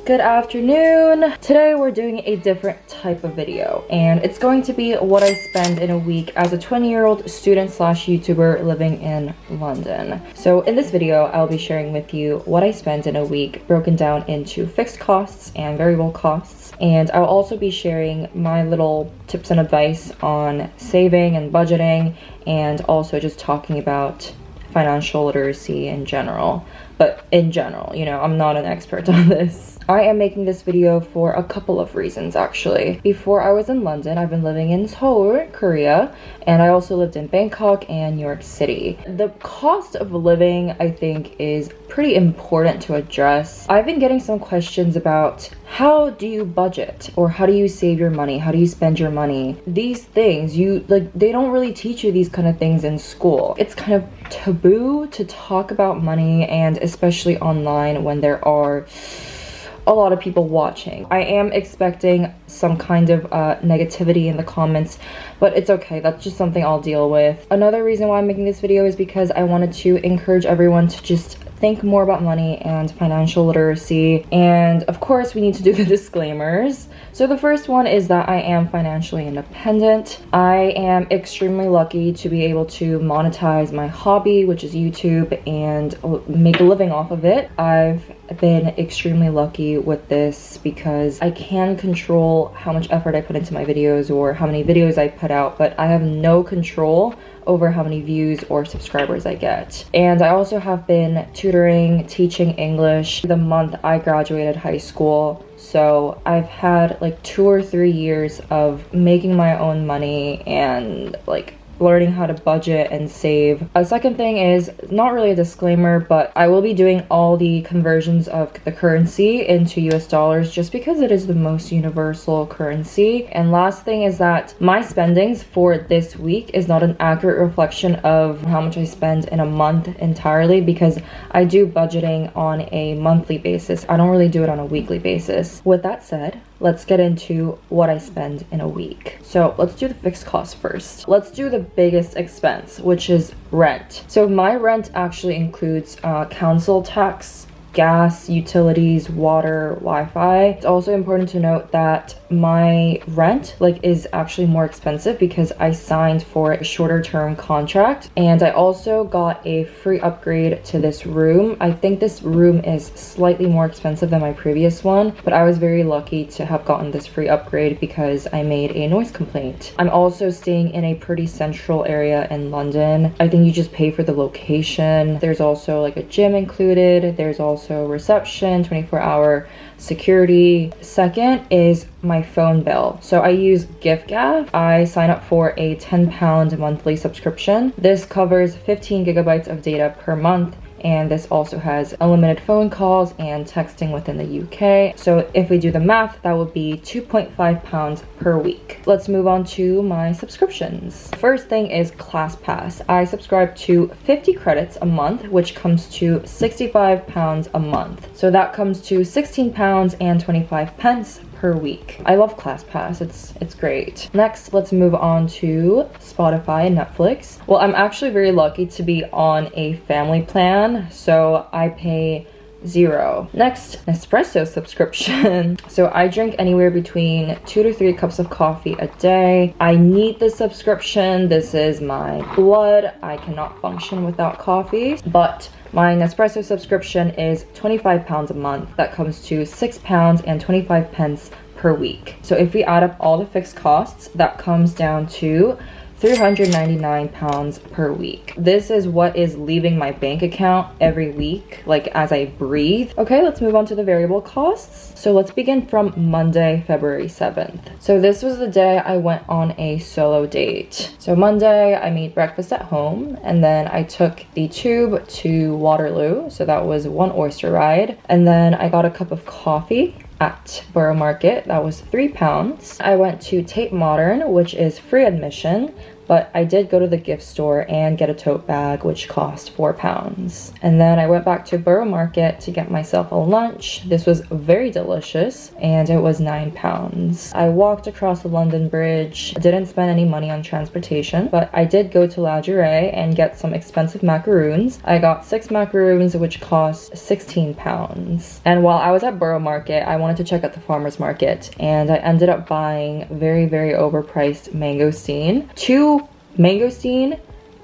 Good afternoon. Today we're doing a different type of video, and it's going to be what I spend in a week as a 20-year-old student slash YouTuber living in London. So in this video, I'll be sharing with you what I spend in a week broken down into fixed costs and variable costs. And I'll also be sharing my little tips and advice on saving and budgeting, and also just talking about financial literacy in general. But in general, you know, I'm not an expert on this. I am making this video for a couple of reasons, actually. Before I was in London, I've been living in Seoul, Korea, and I also lived in Bangkok and New York City. The cost of living, I think, is pretty important to address. I've been getting some questions about how do you budget, or how do you save your money? How do you spend your money? These things, they don't really teach you these kind of things in school. It's kind of taboo to talk about money, and especially online when there are a lot of people watching. I am expecting some kind of negativity in the comments, but it's okay. That's just something I'll deal with. Another reason why I'm making this video is because I wanted to encourage everyone to just think more about money and financial literacy. And of course, we need to do the disclaimers. So the first one is that I am financially independent. I am extremely lucky to be able to monetize my hobby, which is YouTube, and make a living off of it. I've been extremely lucky with this because I can control how much effort I put into my videos or how many videos I put out, but I have no control over how many views or subscribers I get. And I also have been tutoring, teaching English the month I graduated high school. So I've had like 2 or 3 years of making my own money and like learning how to budget and save. A second thing is not really a disclaimer, but I will be doing all the conversions of the currency into US dollars just because it is the most universal currency. And last thing is that my spendings for this week is not an accurate reflection of how much I spend in a month entirely, because I do budgeting on a monthly basis. I don't really do it on a weekly basis. With that said, let's get into what I spend in a week. So let's do the fixed costs first. Let's do the biggest expense, which is rent. So my rent actually includes council tax, gas, utilities, water, Wi-Fi. It's also important to note that my rent is actually more expensive because I signed for a shorter term contract, and I also got a free upgrade to this room. I think this room is slightly more expensive than my previous one, but I was very lucky to have gotten this free upgrade because I made a noise complaint. I'm also staying in a pretty central area in London. I think you just pay for the location. There's also like a gym included. There's also reception, 24-hour security. Second is my phone bill. So I use giffgaff. I sign up for a £10 monthly subscription. This covers 15 gigabytes of data per month, and this also has unlimited phone calls and texting within the UK. So if we do the math, that would be £2.5 per week. Let's move on to my subscriptions. First thing is ClassPass. I subscribe to 50 credits a month, which comes to £65 a month. So that comes to £16.25 per week. I love ClassPass. It's great. Next, let's move on to Spotify and Netflix. Well, I'm actually very lucky to be on a family plan, so I pay $0. Next, Nespresso subscription. So I drink anywhere between 2 to 3 cups of coffee a day. I need this subscription. This is my blood. I cannot function without coffee. But my Nespresso subscription is £25 a month. That comes to £6.25 per week. So if we add up all the fixed costs, that comes down to £399 per week. This is what is leaving my bank account every week, as I breathe. Okay, let's move on to the variable costs. So let's begin from Monday, February 7th. So this was the day I went on a solo date. So Monday, I made breakfast at home, and then I took the tube to Waterloo. So that was 1 oyster ride. And then I got a cup of coffee at Borough Market. That was £3. I went to Tate Modern, which is free admission. but I did go to the gift store and get a tote bag, which cost £4. And then I went back to Borough Market to get myself a lunch. This was very delicious, and it was £9. I walked across the London Bridge. I didn't spend any money on transportation, but I did go to La Durée and get some expensive macaroons. I got 6 macaroons, which cost £16. And while I was at Borough Market, I wanted to check out the farmer's market, and I ended up buying very, very overpriced mangosteen. 2 mangosteen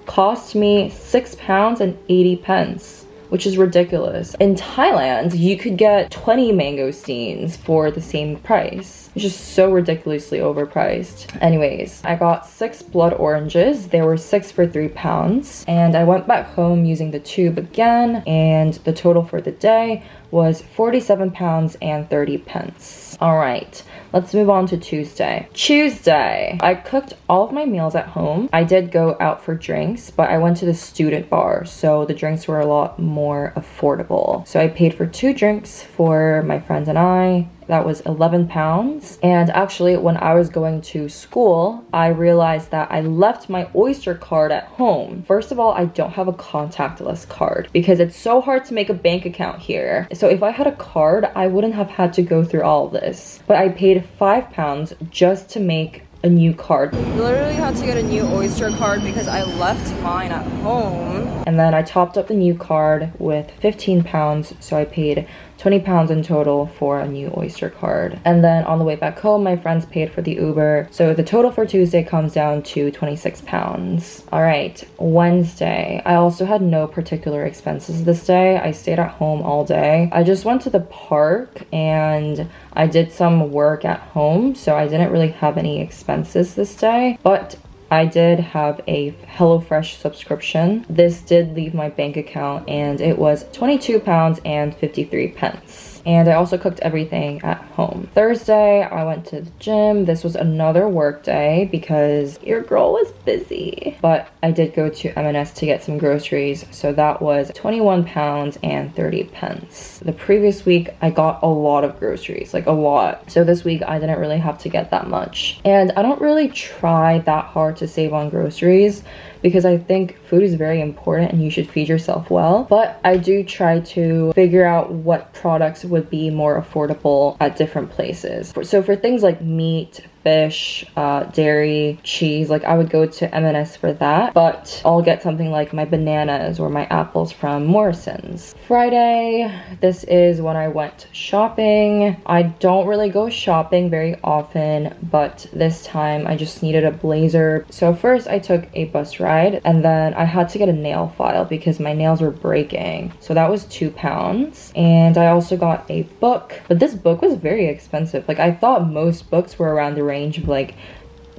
cost me £6.80, which is ridiculous. In Thailand, you could get 20 mangosteens for the same price, which is so ridiculously overpriced. Anyways, I got 6 blood oranges. They were 6 for £3, and I went back home using the tube again, and the total for the day was £47.30. All right, let's move on to Tuesday. Tuesday, I cooked all of my meals at home. I did go out for drinks, but I went to the student bar, so the drinks were a lot more affordable. So I paid for 2 drinks for my friends and I. That was £11. And actually, when I was going to school, I realized that I left my Oyster card at home. First of all, I don't have a contactless card because it's so hard to make a bank account here. So if I had a card, I wouldn't have had to go through all of this. But I paid £5 just to make a new card. Literally had to get a new Oyster card because I left mine at home. And then I topped up the new card with £15, so I paid £20 in total for a new Oyster card. And then on the way back home, my friends paid for the Uber. So the total for Tuesday comes down to £26. All right, Wednesday. I also had no particular expenses this day. I stayed at home all day. I just went to the park and I did some work at home, so I didn't really have any expenses this day. But I did have a HelloFresh subscription. This did leave my bank account, and it was £22.53. And I also cooked everything at home. Thursday, I went to the gym. This was another work day because your girl was busy. But I did go to M&S to get some groceries, so that was £21.30. The previous week, I got a lot of groceries, like a lot. So this week, I didn't really have to get that much. And I don't really try that hard to save on groceries because I think food is very important and you should feed yourself well. But I do try to figure out what products would be more affordable at different places. So for things like meat, fish, dairy, cheese, like I would go to M&S for that, but I'll get something like my bananas or my apples from Morrison's. Friday, this is when I went shopping. I don't really go shopping very often, but this time I just needed a blazer. So first I took a bus ride, and then I had to get a nail file because my nails were breaking. So that was £2. And I also got a book, but this book was very expensive. Like I thought most books were around the range of like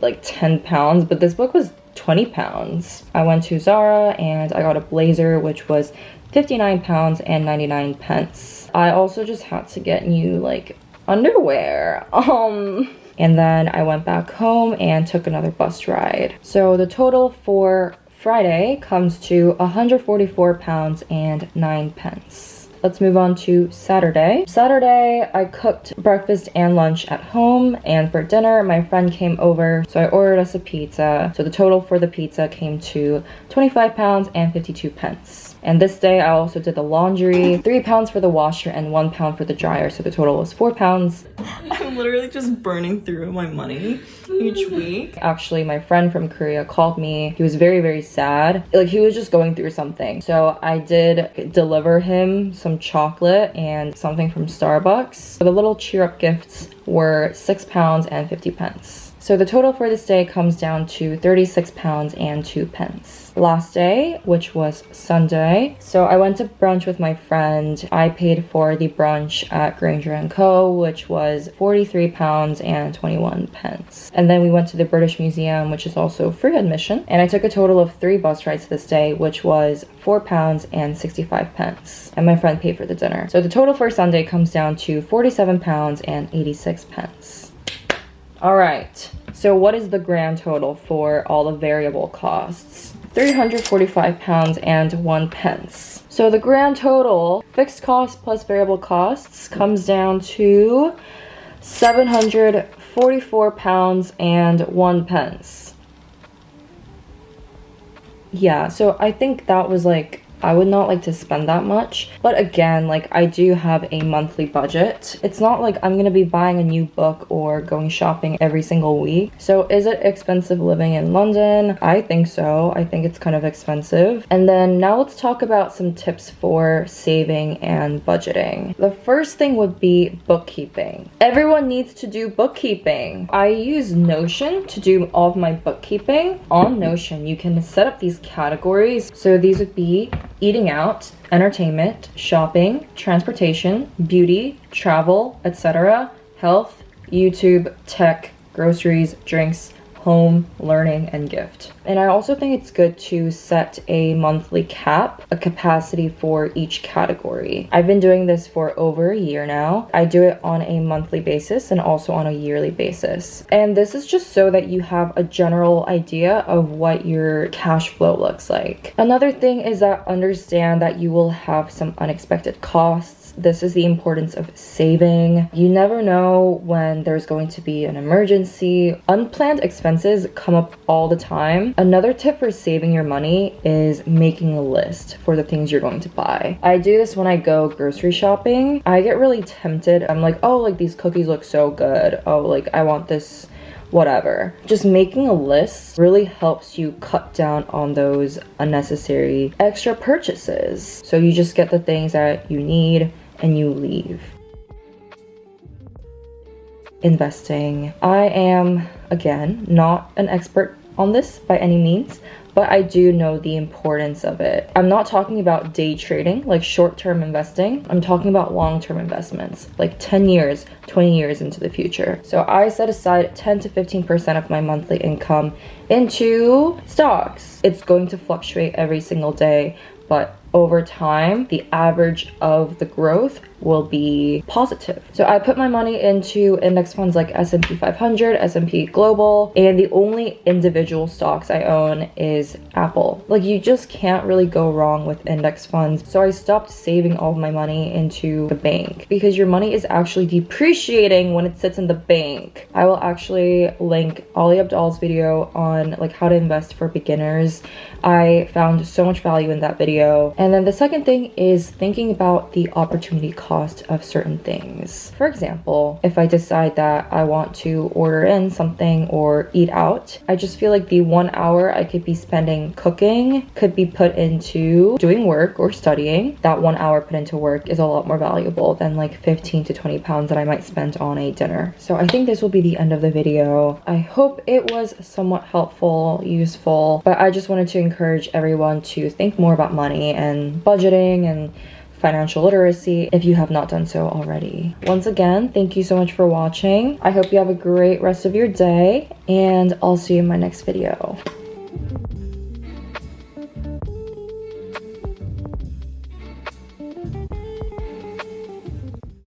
£10, but this book was £20. I went to Zara and I got a blazer, which was £59.99. I also just had to get new like underwear. And then I went back home and took another bus ride. So the total for Friday comes to £144.09. Let's move on to Saturday. Saturday, I cooked breakfast and lunch at home, and for dinner, my friend came over, so I ordered us a pizza. So the total for the pizza came to £25.52. And this day, I also did the laundry, £3 for the washer and £1 for the dryer, so the total was £4. I'm literally just burning through my money each week. Actually, my friend from Korea called me. He was very, very sad. Like, he was just going through something. So I did deliver him some chocolate and something from Starbucks. The little cheer up gifts were £6.50. So the total for this day comes down to £36.02. Last day, which was Sunday. So I went to brunch with my friend. I paid for the brunch at Granger & Co., which was £43.21. And then we went to the British Museum, which is also free admission. And I took a total of 3 bus rides this day, which was £4.65. And my friend paid for the dinner. So the total for Sunday comes down to £47.86. All right, so what is the grand total for all the variable costs? £345.01. So the grand total, fixed costs plus variable costs, comes down to £744.01. Yeah, so I think that was like, I would not like to spend that much. But again, like I do have a monthly budget. It's not like I'm gonna be buying a new book or going shopping every single week. So is it expensive living in London? I think so. I think it's kind of expensive. And then now let's talk about some tips for saving and budgeting. The first thing would be bookkeeping. Everyone needs to do bookkeeping. I use Notion to do all of my bookkeeping. On Notion, you can set up these categories. So these would be eating out, entertainment, shopping, transportation, beauty, travel, etc., health, YouTube, tech, groceries, drinks, home, learning, and gift. And I also think it's good to set a monthly cap, a capacity for each category. I've been doing this for over a year now. I do it on a monthly basis and also on a yearly basis. And this is just so that you have a general idea of what your cash flow looks like. Another thing is that understand that you will have some unexpected costs. This is the importance of saving. You never know when there's going to be an emergency. Unplanned expenses come up all the time. Another tip for saving your money is making a list for the things you're going to buy. I do this when I go grocery shopping. I get really tempted. I'm like, oh, like these cookies look so good. Oh, like I want this, whatever. Just making a list really helps you cut down on those unnecessary extra purchases. So you just get the things that you need and you leave. Investing. I am, again, not an expert on this by any means, but I do know the importance of it. I'm not talking about day trading, like short-term investing. I'm talking about long-term investments, like 10 years, 20 years into the future. So I set aside 10 to 15% of my monthly income into stocks. It's going to fluctuate every single day, but over time, the average of the growth will be positive. So I put my money into index funds like S&P 500, S&P Global, and the only individual stocks I own is Apple. Like you just can't really go wrong with index funds. So I stopped saving all of my money into the bank because your money is actually depreciating when it sits in the bank. I will actually link Ali Abdaal's video on like how to invest for beginners. I found so much value in that video. And then the second thing is thinking about the opportunity cost of certain things. For example, if I decide that I want to order in something or eat out, I just feel like the 1 hour I could be spending cooking could be put into doing work or studying. That 1 hour put into work is a lot more valuable than like 15 to 20 pounds that I might spend on a dinner. So I think this will be the end of the video. I hope it was somewhat helpful, useful, but I just wanted to encourage everyone to think more about money and budgeting and financial literacy if you have not done so already. Once again, thank you so much for watching. I hope you have a great rest of your day, and I'll see you in my next video.